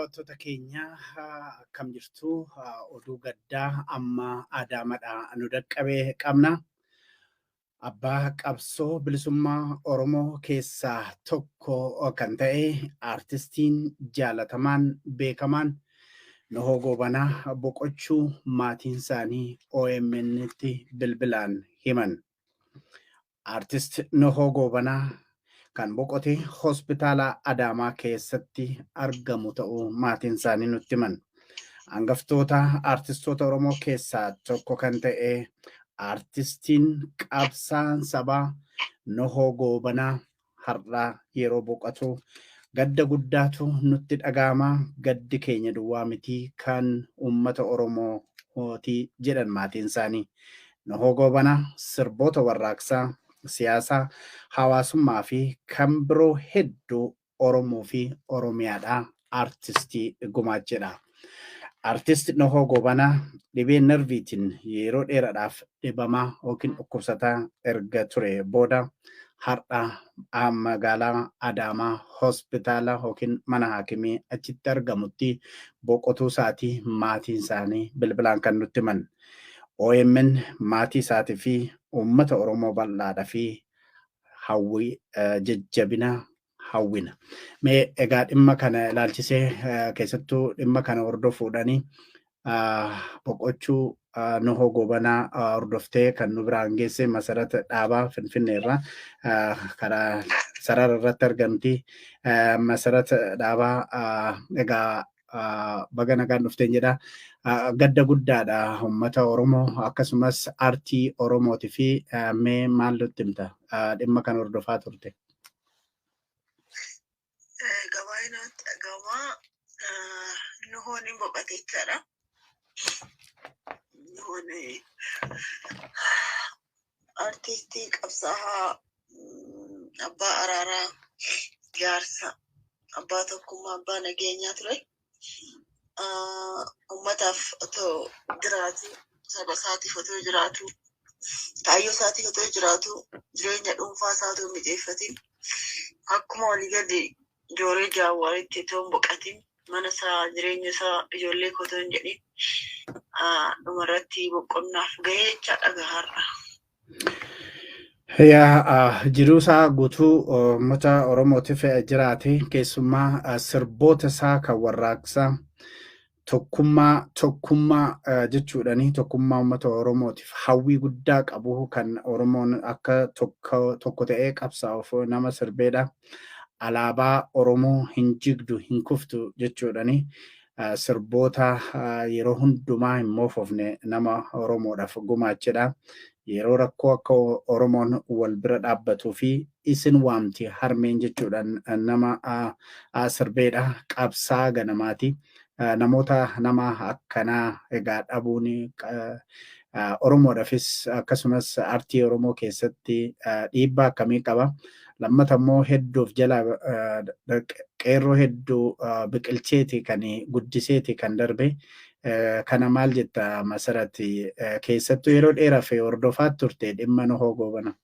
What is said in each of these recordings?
daawwattoota keenya akkam jirtu oduu gaddaa amma Adaamaadhaa nu dhaqqabee qabna. Abbaa qabsoo bilisummaa Oromoo keessaa tokko kan ta'e aartistiin jaalatamaan beekamaan Nuhoo Goobanaa boqochuu maatiin isaanii OMN'tti bilbilaan himan. Aartist Nuhoo Goobanaa kan boqote hospitaala Adaamaa keessatti argamu ta'uu maatiin isaanii nutti himan. Hangaftoota aartistoota Oromoo keessaa tokko kan ta'e aartistiin qabsaan sabaa Nuhoo Goobanaa har'aa yeroo boqotu gadda guddaatu nutti dhaga'ama. Gaddi keenya duwwaa miti kan uummata Oromooti jedhan maatiin isaanii. Nuhoo Goobanaa sirboota warraaqsaa, siyaasaa, hawaasummaa fi kan biroo hedduu Oromoo fi Oromiyaadhaa aartistii gumaachedha. Aartist Nuhoo Goobanaa dhibee narviitiin yeroo dheeraadhaaf dhibamaa yookiin dhukkubsataa erga ture booda har'a magaalaa Adaamaa hospitaala yookiin mana haakimii achitti argamutti boqotuu isaatii maatiin isaanii bilbilaan kan nutti himan. OMN maatii isaatii fi uummata Oromoo bal'aadhaa fi hawwii jajjabina hawwina. Mee egaa dhimma kana ilaalchisee keessattuu dhimma kana hordofuudhaanii boqochuu Nuhoo Goobanaa hordoftee kan nu biraan geesse Masarata Dhaabaa Finfinneerraa karaa sarara irratti argamti. Masarata Dhaabaa egaa baga nagaan dhufteen jedha. Gadda guddaadha uummata Oromoo akkasumas aartii Oromootii fi mee maal nutti himta dhimma kana hordofaa turte? Gabaayinaatti dhagahamaa Nuhoon hin boqotechaadha. Nuhoon aartistii qabsaa'aa abbaa araaraa jaarsa abbaa tokkummaa abbaa nageenyaa ture. Ummataaf otoo jiraatu saba isaatiif otoo jiraatu kaayyoo isaatiif otoo jiraatu jireenya dhuunfaa isaa otoo mijeeffatiin akkuma walii gadi ijoollee jaawwaaritti otoo hin boqatin mana isaa jireenya isaa ijoollee otoo hin jedhin dhumarratti boqonnaaf gahee jechaadha gahaarra. Jiruu isaa guutuu uummata Oromootiif jiraate keessumaa sirboota isaa kan warraaqsaa tokkummaa jechuudhani tokkummaa uummata Oromootiif hawwii guddaa qabu kan Oromoon akka tokko ta'ee qabsaa'uuf nama sirbeedha. Alaabaa Oromoo hin jigdu hin kuftu jechuudhani sirboota yeroo hundumaa hin moofofne nama Oromoodhaaf gumaachedha. Yeroo rakkoo akka Oromoon wal bira dhaabbatuu fi isin waamti harmeen jechuudhaan nama sirbeedha. Qabsaa ganamaati. Namoota nama akkanaa egaa dhabuun Oromoodhaafis akkasumas aartii Oromoo keessatti dhiibbaa akkamii qaba? Lammata immoo hedduuf jala qeerroo hedduu biqilcheeti kan guddiseeti kan darbe. Kana maal jetta Masarati keessattuu yeroo dheeraaf hordofaa turte dhimma Nuhoo Goobanaa?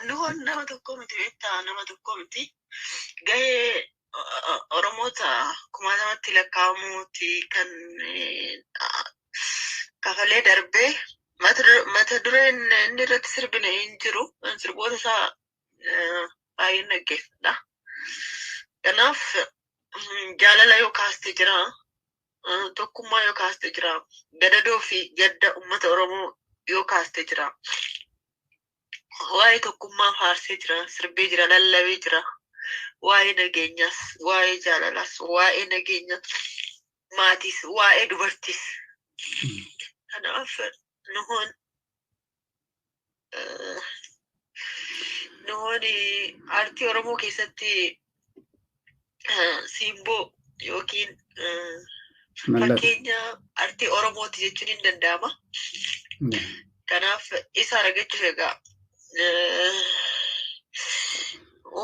Nuhoon nama tokko miti beektaa nama tokko miti. Gahee Oromoota kumaatamatti lakkaa'amuuti kan kafalee darbee mata dureen inni irratti sirbine hin jiru. Sirboota isaa baay'een dhaggeeffadha. Kanaaf jaalala yoo kaaste jira, tokkummaa yoo kaaste jira, gadadoo fi gadda uummata Oromoo yoo kaaste jira, waa'ee tokkummaa faarsee jira, sirbee jira, lallabee jira, waa'ee nageenyaas, waa'ee jaalalaas, waa'ee nageenya maatiis, waa'ee dubartiis. Kanaaf Nuhoon aartii Oromoo keessatti simboo yookiin fakkeenya aartii Oromooti jechuun hin danda'ama. Kanaaf isa argachuuf egaa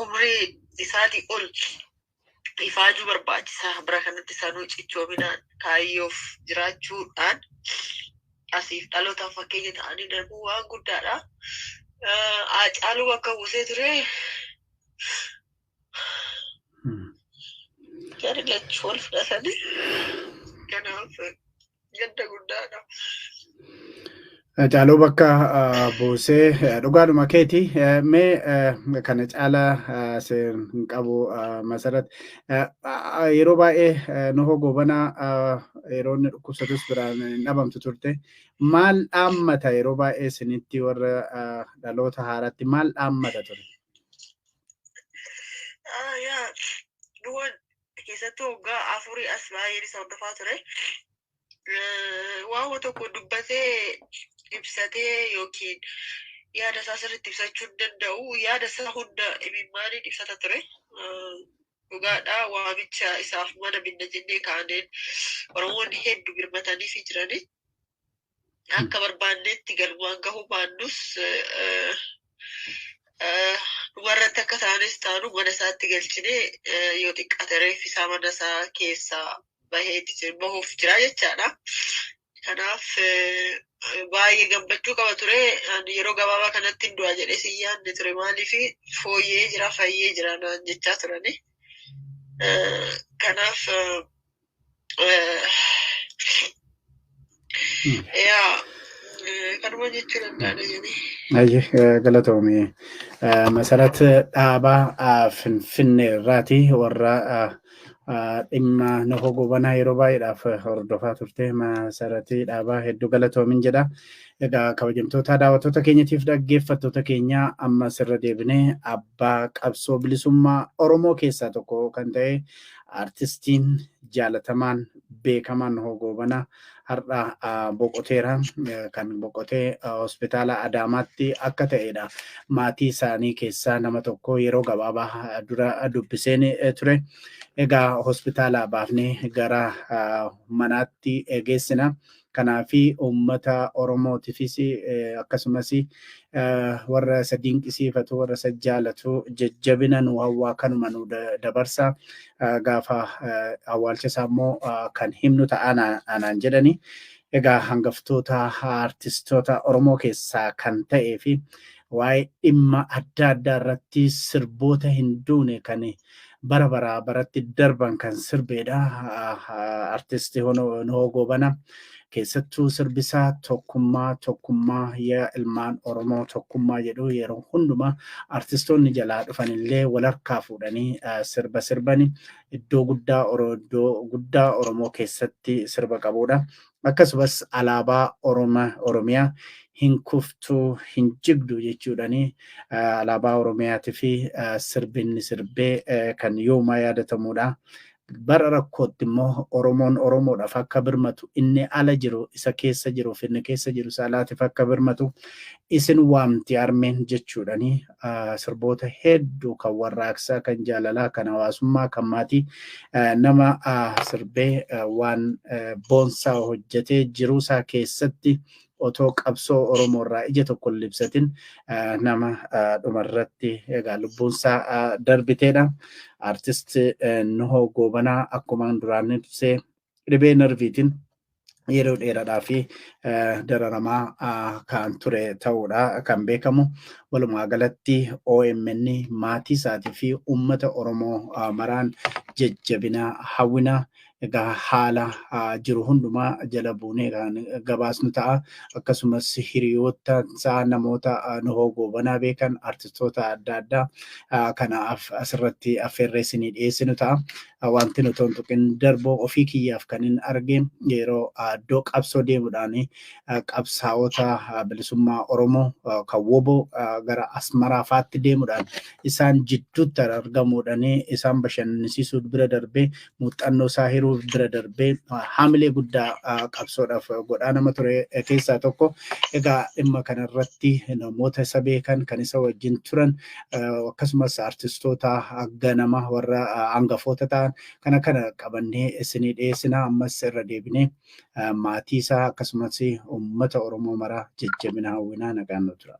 umrii isaatii ol ifaajuu barbaachisaa. Bira kanatti sanuu cichoominaan kaayyoof jiraachuudhaan asiif dhalootaaf fakkeenya ta'anii darbuu waan guddaadha. Haacaaluu bakka buusee ture. isaanii lachuu wal fudhatanii kanaaf gadda guddaadha. Caaluu bakka buusee dhugaadhuma keeti mee kana caalaa hin qabu Masarat yeroo baay'ee Nuhoo Goobanaa yeroo inni dhukkubsatus biraan hin dhabamtu turte maal dhaammata yeroo baay'ee isinitti warra dhaloota haaraatti maal dhaammata ture? Nuhoon keessattuu waggaa afurii as baay'een isa hordofaa ture. Waan tokko dubbatee ibsatee yookiin yaada isaa sirriitti ibsachuu hin danda'u. Yaada isaa hunda imimmaaniin ibsata ture. Dhugaadhaa waamicha isaaf mana binna jennee kaaneen Oromoonni hedduu birmatanii fi jiranii akka barbaanneetti galmaan gahuu baannus warratti akka taanes taanu mana isaatti galchinee yoo xiqqaate reeffi isaa mana isaa keessaa bahuuf jira jechaadha. Kanaaf baay'ee gammachuu qaba ture. Yeroo gabaabaa kanatti hin du'a jedhee si yaadne ture maaliif fooyyee jira fayyee jira naan jechaa turani. Kanaaf kanuma jechuu danda'a jedhee. Ayyee galatoomii Masarat dhaabaa Finfinnee irraati warra dhimma Nuhoo Goobanaa yeroo baay'eedhaaf hordofaa turte Masaratii dhaabaa hedduu galatoomin jedha. Egaa kabajamtoota daawwattoota keenyatiif dhaggeeffattoota keenya amma sirra deebinee abbaa qabsoo bilisummaa Oromoo keessaa tokko kan ta'e artistiin jaalatamaan beekamaan Nuhoo Goobanaa har'a boqoteera kan boqotee hospitaala Adaamaatti akka ta'edha. Maatii isaanii keessaa nama tokko yeroo gabaabaa dura dubbiseen ture. Egaa hospitaala baafnee gara manaatti geessina. Kanaafi uummata Oromootiifis akkasumas warra isa dinqisiifatu warra isa jaalatu jajjabina nu hawwaa kanuma nu dabarsa. Gaafa awwaalcha isaa immoo kan himnu ta'anaan jedhani. Egaa hangaftoota artistoota Oromoo keessaa kan ta'ee fi waa'ee dhimma adda addaa irratti sirboota hin duune kan bara baratti darban kan sirbeedha. Artistii Nuhoo Goobanaa keessattuu sirbisaa tokkummaa yaa ilmaan Oromoo tokkummaa jedhu yeroo hundumaa artistoonni jalaa dhufan illee wal harkaa fuudhanii sirbani iddoo guddaa Oromoo keessatti sirba qabudha. Akkasumas alaabaa Oromiyaa hin kuftuu hin jigdu jechuudhani alaabaa Oromiyaatii fi sirbinni sirbee kan yooma yaadatamudha. Bara rakkootti immoo Oromoon Oromoodhaaf akka birmatu inni ala jiru isa keessa jiruuf inni keessa jiru saalaatiif akka birmatu isin waamti armeen jechuudhani sirboota hedduu kan warraaqsaa kan jaalalaa kan hawaasummaa kan maatii nama sirbee waan boonsaa hojjetee jiruusaa keessatti otoo qabsoo Oromoo irraa ija tokko libsatin nama dhumarratti egaa lubbuunsaa darbiteedha. Artist Nuhoo Goobanaa akkuma duraan ibsee dhibee narviitiin yeroo dheeraadhaa fi dararamaa kan ture ta'uudha kan beekamu. Walumaa galatti OMN maatii isaatii fi uummata Oromoo maraan jajjabina hawwina egaa haala jiru hundumaa jala buunee kan gabaasnu ta'a. Akkasumas hiriyoota isaa namoota Nuhoo Goobanaa beekan artistoota adda addaa kanaaf asirratti affeerree isinii dhiyeessinu ta'a. Wanti nuti tuqin darboo ofii kiyyaaf kan hin argine yeroo iddoo qabsoo deemuudhaan qabsaa'ota bilisummaa Oromoo kan WBO gara Asmaraa faatti deemuudhaan isaan jidduutti argamuudhaan isaan bashannansiisuu bira darbee muuxannoo isaa hiruu bira darbee haamilee guddaa qabsoodhaaf godhaa nama ture keessaa tokko. Egaa dhimma kanarratti namoota isa beekan kan isa wajjin turan akkasumas artistoota ganama warra hangafoota ta'an kana qabannee isinii dhiyeessina. Ammas irra deebinee maatii isaa akkasumas uummata Oromoo maraa jajjabina hawwinaa nagaan nu tura.